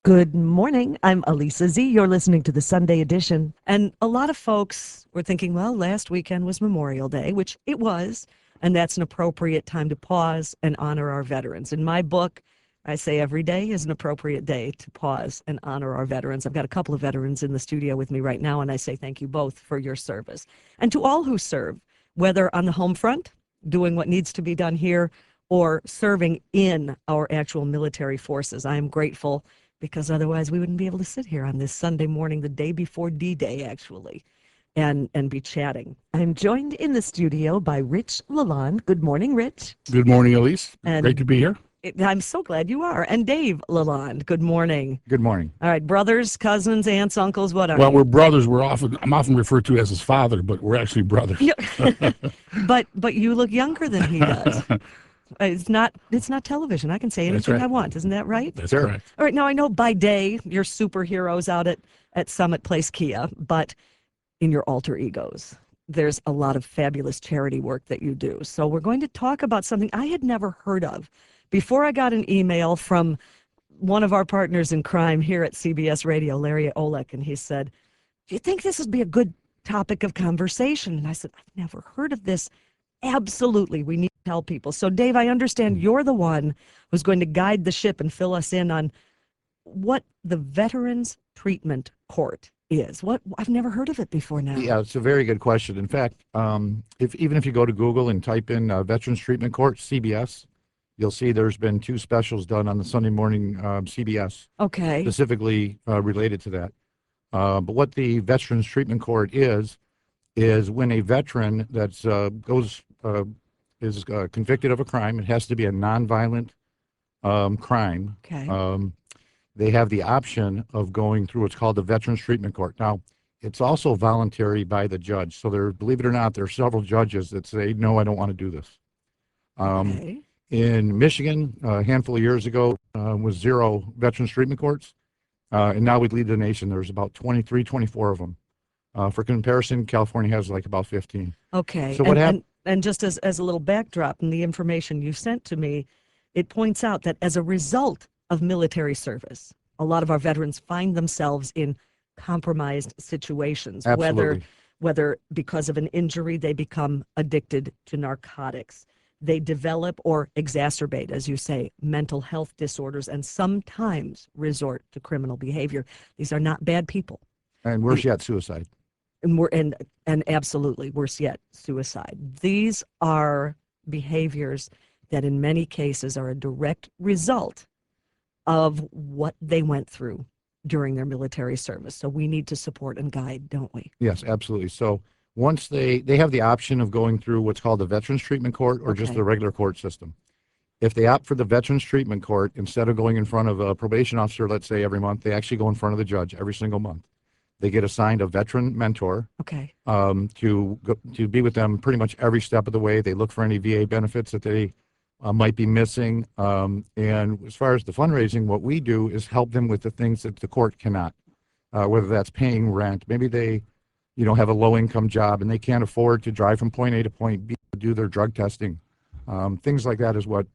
Good morning. I'm Alisa Z. You're listening to the Sunday edition. And a lot of folks were thinking, well, last weekend was Memorial Day, which it was. And that's an appropriate time to pause and honor our veterans. In my book, I say every day is an appropriate day to pause and honor our veterans. I've got a couple of veterans in the studio with me right now, and I say thank you both for your service. And to all who serve, whether on the home front, doing what needs to be done here, or serving in our actual military forces, I am grateful because otherwise we wouldn't be able to sit here on this Sunday morning, the day before D-Day, actually, and be chatting. I'm joined in the studio by Rich Lalonde. Good morning, Rich. Good morning, Elise. And Great to be here. I'm so glad you are. And Dave Lalonde. Good morning. Good morning. All right, brothers, cousins, aunts, uncles, what are Well, you? we're brothers. I'm often referred to as his father, but we're actually brothers. Yeah. But you look younger than he does. It's not television. I can say anything right. I want. Isn't that right? That's correct. All right. Now, I know by day you're superheroes out at Summit Place Kia, but in your alter egos, there's a lot of fabulous charity work that you do. So we're going to talk about something I had never heard of before I got an email from one of our partners in crime here at CBS Radio, Larry Olek, and he said, do you think this would be a good topic of conversation? And I said, I've never heard of this. Absolutely, we need to tell people. So, Dave, I understand you're the one who's going to guide the ship and fill us in on what the Veterans Treatment Court is. What I've never heard of it before now. Yeah, it's a very good question. In fact, if you go to Google and type in Veterans Treatment Court, CBS, you'll see there's been 2 specials done on the Sunday morning CBS, Okay. specifically related to that. But what the Veterans Treatment Court is when a veteran that's is convicted of a crime. It has to be a nonviolent crime. Okay. They have the option of going through what's called the Veterans Treatment Court. Now, it's also voluntary by the judge. So believe it or not, there are several judges that say, no, I don't want to do this. Okay. In Michigan, a handful of years ago, was 0 Veterans Treatment Courts. And now we lead the nation. There's about 23, 24 of them. For comparison, California has like about 15. Okay. So what happened? And just as a little backdrop in the information you sent to me, it points out that as a result of military service, a lot of our veterans find themselves in compromised situations, Absolutely. whether because of an injury they become addicted to narcotics. They develop or exacerbate, as you say, mental health disorders and sometimes resort to criminal behavior. These are not bad people. And worse yet, suicide. And absolutely, worse yet, suicide. These are behaviors that in many cases are a direct result of what they went through during their military service. So we need to support and guide, don't we? Yes, absolutely. So once they have the option of going through what's called the Veterans Treatment Court or just Okay. the regular court system. If they opt for the Veterans Treatment Court, instead of going in front of a probation officer, let's say every month, they actually go in front of the judge every single month. They get assigned a veteran mentor Okay. to be with them pretty much every step of the way. They look for any VA benefits that they might be missing. And as far as the fundraising, what we do is help them with the things that the court cannot, whether that's paying rent. Maybe they, have a low-income job and they can't afford to drive from point A to point B to do their drug testing. Things like that is what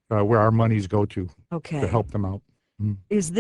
where our monies go to Okay. help them out. Is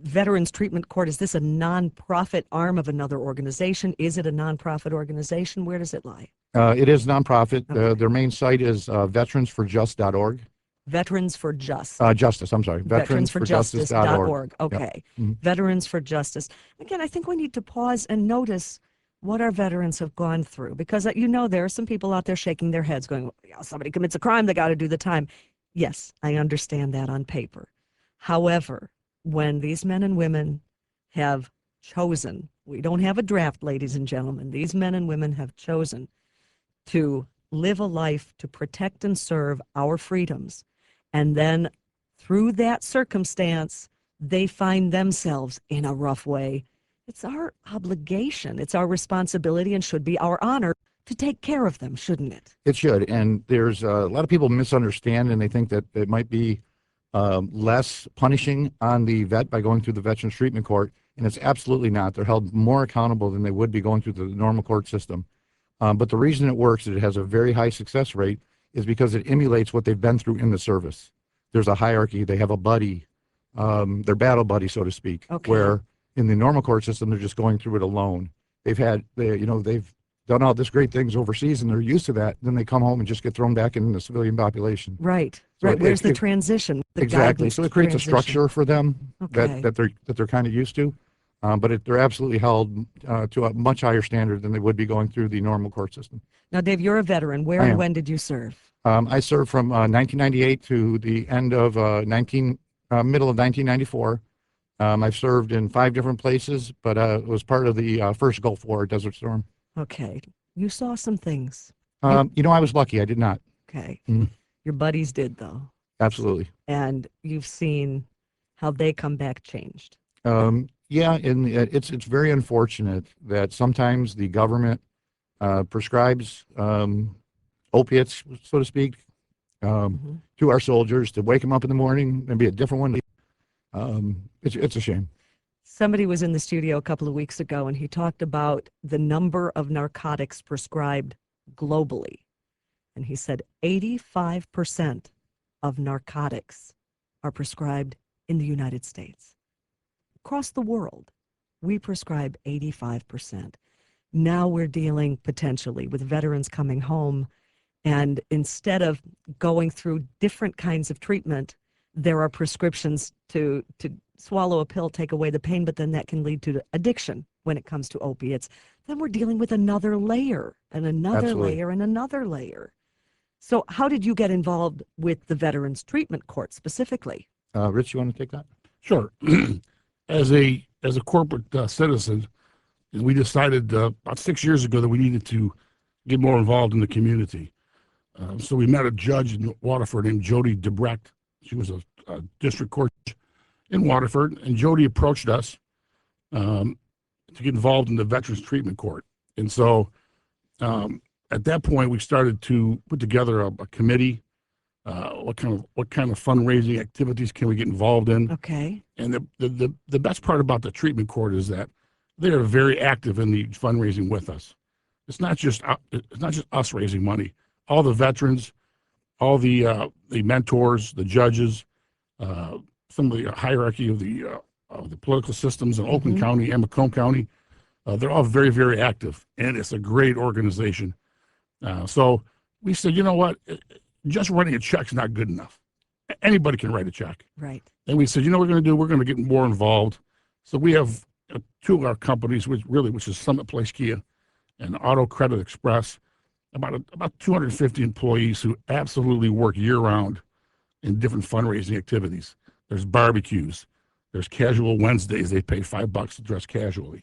Veterans Treatment Court, is this a nonprofit arm of another organization? Is it a nonprofit organization? Where does it lie? It is nonprofit. Okay. Their main site is veteransforjust.org. Veterans for Just. Justice, I'm sorry. Veteransforjustice.org. Okay. Mhm. Veterans for Justice. Again, I think we need to pause and notice what our veterans have gone through, because there are some people out there shaking their heads going, yeah, somebody commits a crime, they got to do the time. Yes, I understand that on paper. However, when these men and women have chosen, we don't have a draft, ladies and gentlemen, these men and women have chosen to live a life to protect and serve our freedoms. And then through that circumstance, they find themselves in a rough way. It's our obligation, it's our responsibility, and should be our honor to take care of them, shouldn't it? It should. And there's a lot of people misunderstand, and they think that it might be less punishing on the vet by going through the Veterans Treatment Court, and it's absolutely not. They're held more accountable than they would be going through the normal court system. But the reason it works, it has a very high success rate, is because it emulates what they've been through in the service. There's a hierarchy. They have a buddy. their battle buddy, so to speak. Okay. Where in the normal court system, they're just going through it alone. They've done all this great things overseas and they're used to that. Then they come home and just get thrown back into the civilian population. Right. So Right. Where's the transition? The Exactly. guidance So it creates a transition. structure for them Okay. that they're kind of used to. But they're absolutely held to a much higher standard than they would be going through the normal court system. Now, Dave, you're a veteran. Where I and am. when did you serve? I served from 1998 to the end of middle of 1994. I've served in 5 different places, but it was part of the first Gulf War, Desert Storm. Okay. You saw some things. I was lucky. I did not. Okay. Mhm. Your buddies did, though. Absolutely. And you've seen how they come back changed. Yeah, and it's very unfortunate that sometimes the government prescribes opiates, so to speak, Mhm. to our soldiers to wake them up in the morning and be a different one. It's a shame. Somebody was in the studio a couple of weeks ago, and he talked about the number of narcotics prescribed globally. And he said 85% of narcotics are prescribed in the United States. Across the world, we prescribe 85%. Now we're dealing potentially with veterans coming home, and instead of going through different kinds of treatment, there are prescriptions to swallow a pill, take away the pain, but then that can lead to addiction when it comes to opiates. Then we're dealing with another layer and another Absolutely. layer and another layer. So how did you get involved with the Veterans Treatment Court specifically? Rich, you want to take that? Sure. As a corporate citizen, we decided about 6 years ago that we needed to get more involved in the community. So we met a judge in Waterford named Jody Debrecht. She was a district court judge in Waterford, and Jody approached us to get involved in the Veterans Treatment Court. And so at that point, we started to put together a committee. What kind of fundraising activities can we get involved in? Okay. And the best part about the treatment court is that they are very active in the fundraising with us. It's not just us raising money. All the veterans, all the mentors, the judges, some of the hierarchy of the political systems in Oakland County and Macomb County, they're all very, very active, and it's a great organization. So we said, you know what? Just writing a check's not good enough. Anybody can write a check. Right. And we said, you know what we're going to do? We're going to get more involved. So we have 2 of our companies, which is Summit Place Kia and Auto Credit Express, about 250 employees who absolutely work year-round in different fundraising activities. There's barbecues. There's casual Wednesdays. They pay $5 to dress casually.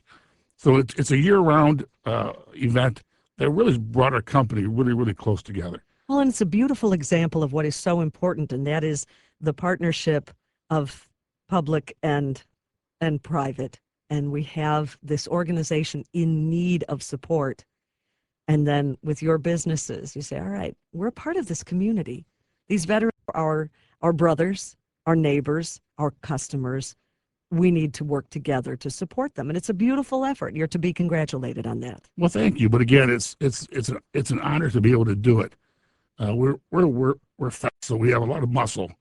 So it's a year-round event that really brought our company really, really close together. Well, and it's a beautiful example of what is so important, and that is the partnership of public and private. And we have this organization in need of support. And then with your businesses, you say, all right, we're a part of this community. These veterans are our brothers, our neighbors, our customers. We need to work together to support them. And it's a beautiful effort. You're to be congratulated on that. Well, thank you. But again, it's an honor to be able to do it. We're fat, so we have a lot of muscle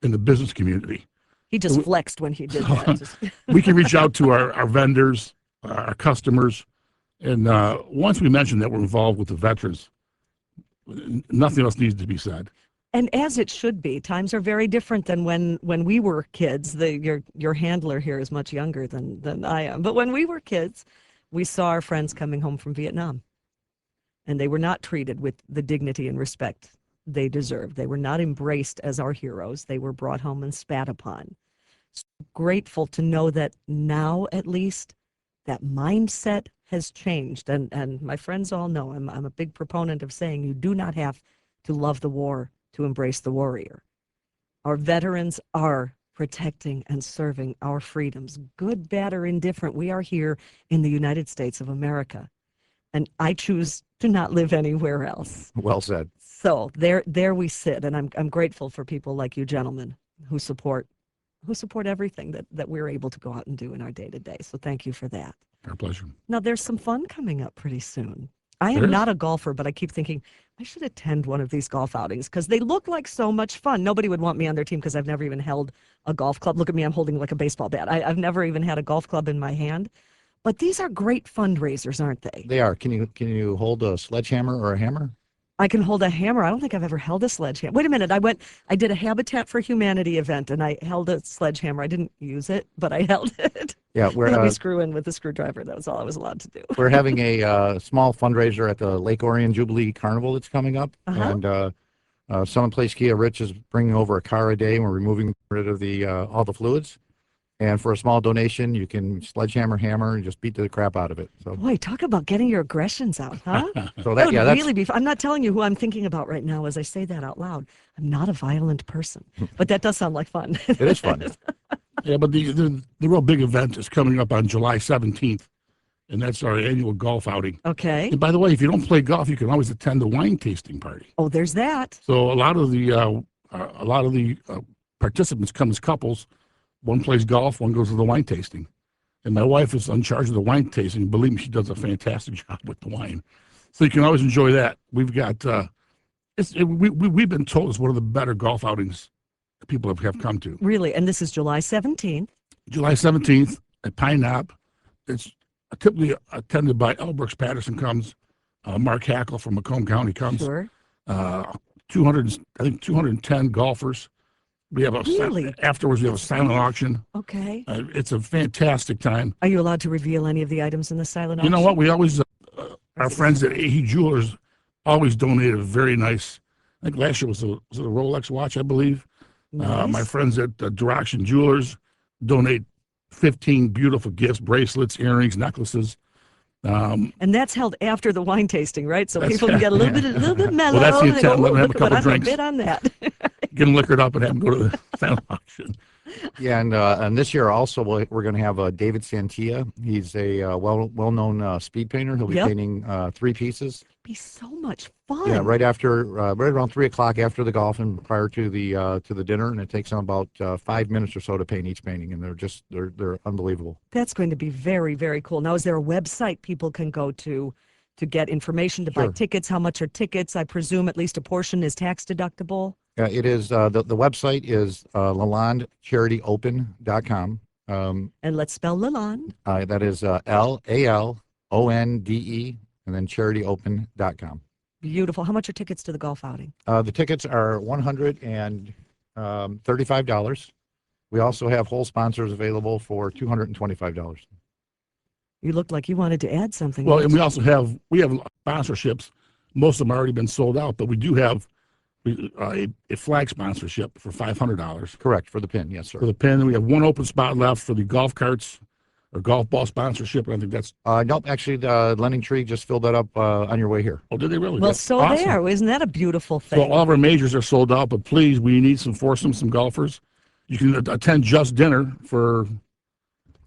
in the business community. He just flexed when he did that. We can reach out to our vendors, our customers, and once we mention that we're involved with the veterans, nothing else needs to be said. And as it should be, times are very different than when we were kids. Your handler here is much younger than I am. But when we were kids, we saw our friends coming home from Vietnam, and they were not treated with the dignity and respect they deserved. They were not embraced as our heroes. They were brought home and spat upon. So grateful to know that now, at least, that mindset has changed. And my friends all know I'm a big proponent of saying you do not have to love the war to embrace the warrior. Our veterans are protecting and serving our freedoms, good, bad, or indifferent. We are here in the United States of America, and I choose to not live anywhere else. Well said. So there we sit, and I'm grateful for people like you gentlemen who support everything that we're able to go out and do in our day-to-day. So thank you for that. Our pleasure. Now, there's some fun coming up pretty soon. I am There is? not a golfer, but I keep thinking I should attend one of these golf outings because they look like so much fun. Nobody would want me on their team because I've never even held a golf club. Look at me, I'm holding like a baseball bat. I've never even had a golf club in my hand. But these are great fundraisers, aren't they? They are. Can you hold a sledgehammer or a hammer? I can hold a hammer. I don't think I've ever held a sledgehammer. Wait a minute. I did a Habitat for Humanity event and I held a sledgehammer. I didn't use it, but I held it. Yeah, Let me screw in with the screwdriver. That was all I was allowed to do. we're having a small fundraiser at the Lake Orion Jubilee Carnival that's coming up, Uh-huh. and Someplace Kia Rich is bringing over a car a day, and we're removing rid of the all the fluids. And for a small donation, you can sledgehammer, hammer, and just beat the crap out of it. So, Boy, talk about getting your aggressions out, huh? so That would that's really be fun. I'm not telling you who I'm thinking about right now as I say that out loud. I'm not a violent person, but that does sound like fun. it is fun. Yeah, but the real big event is coming up on July 17th, and that's our annual golf outing. Okay. And by the way, if you don't play golf, you can always attend the wine tasting party. Oh, there's that. So a lot of the participants come as couples. One plays golf, one goes to the wine tasting. And my wife is in charge of the wine tasting. Believe me, she does a fantastic job with the wine. So you can always enjoy that. We've got we've been told it's one of the better golf outings that people have come to. Really. And this is July 17th. July 17th at Pine Knob. It's typically attended by L. Brooks Patterson comes, Mark Hackle from Macomb County comes. Sure. 210 golfers. We have Really? afterwards. We have a silent auction. Okay. It's a fantastic time. Are you allowed to reveal any of the items in the silent You auction? know what? We always our friends at AE Jewelers always donated a very nice. I think last year was a Rolex watch, I believe. Nice. My friends at Direction Jewelers donate 15 beautiful gifts, bracelets, earrings, necklaces. And that's held after the wine tasting, right? So That's- people can get a little bit mellow. that's the and they go, intent. Let them "Ooh, have a look couple what I'm drinks." bid on that. Get them liquored up and have them go to the silent auction. Yeah, and this year also we're going to have David Santia. He's a well-known speed painter. He'll be Yep. painting 3 pieces. Be so much fun. Yeah, right around 3 o'clock after the golf and prior to the dinner, and it takes him about 5 minutes or so to paint each painting, and they're unbelievable. That's going to be very, very cool. Now, is there a website people can go to get information, to buy Sure. tickets? How much are tickets? I presume at least a portion is tax deductible. It is the website is LalandeCharityOpen.com. And let's spell Lalonde. That is LALONDE and then CharityOpen.com. Beautiful. How much are tickets to the golf outing? The tickets are $135. We also have whole sponsors available for $225. You looked like you wanted to add something. Well, and we also have sponsorships. Most of them have already been sold out, but we do have a flag sponsorship for $500 Correct, for the pin, yes, sir. for the pin. And we have one open spot left for the golf carts or golf ball sponsorship. And I think that's Nope, actually, the Lending Tree just filled that up on your way here. oh, did they really? well, That's so awesome. there. Isn't that a beautiful thing? So all of our majors are sold out, but please, we need some golfers. You can attend just dinner for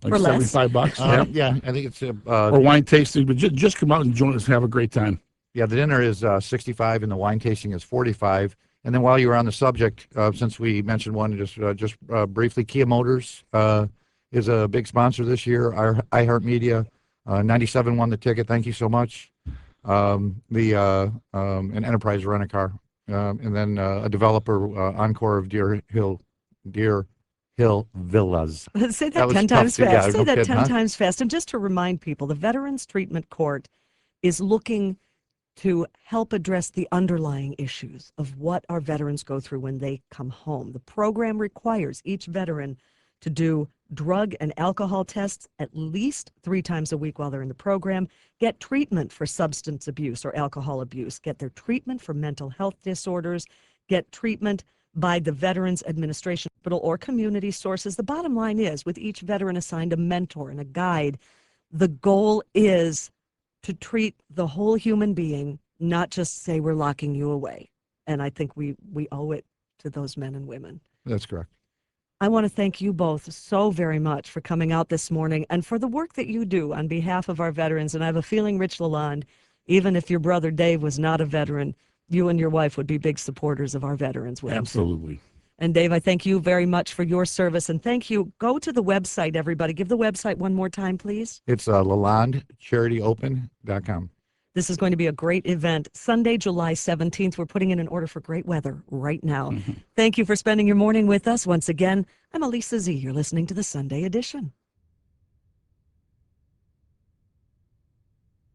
like For less. $75. Yeah. Yeah, I think it's Or wine tasting, but just come out and join us and have a great time. yeah, the dinner is 65 and the wine tasting is 45. And then while you were on the subject, since we mentioned one, just briefly, Kia Motors is a big sponsor this year. Our iHeartMedia, 97 won the ticket. Thank you so much. An Enterprise Rent-A-Car, and then a developer, Encore of Deer Hill Villas. Say that That was 10 tough times to- yeah, fast. Say no that kidding, 10 huh? times fast. And just to remind people, the Veterans Treatment Court is looking to help address the underlying issues of what our veterans go through when they come home. The program requires each veteran to do drug and alcohol tests at least 3 times a week while they're in the program, get treatment for substance abuse or alcohol abuse, get their treatment for mental health disorders, get treatment by the Veterans Administration Hospital or community sources. The bottom line is, with each veteran assigned a mentor and a guide, the goal is to treat the whole human being, not just say we're locking you away. And I think we owe it to those men and women. That's correct. I want to thank you both so very much for coming out this morning and for the work that you do on behalf of our veterans. And I have a feeling, Rich Lalonde, even if your brother Dave was not a veteran, you and your wife would be big supporters of our veterans. wouldn't you? Absolutely. And Dave, I thank you very much for your service. And thank you. Go to the website, everybody. Give the website one more time, please. It's LalandeCharityOpen.com. This is going to be a great event. Sunday, July 17th. We're putting in an order for great weather right now. Thank you for spending your morning with us. Once again, I'm Alisa Z. You're listening to the Sunday Edition.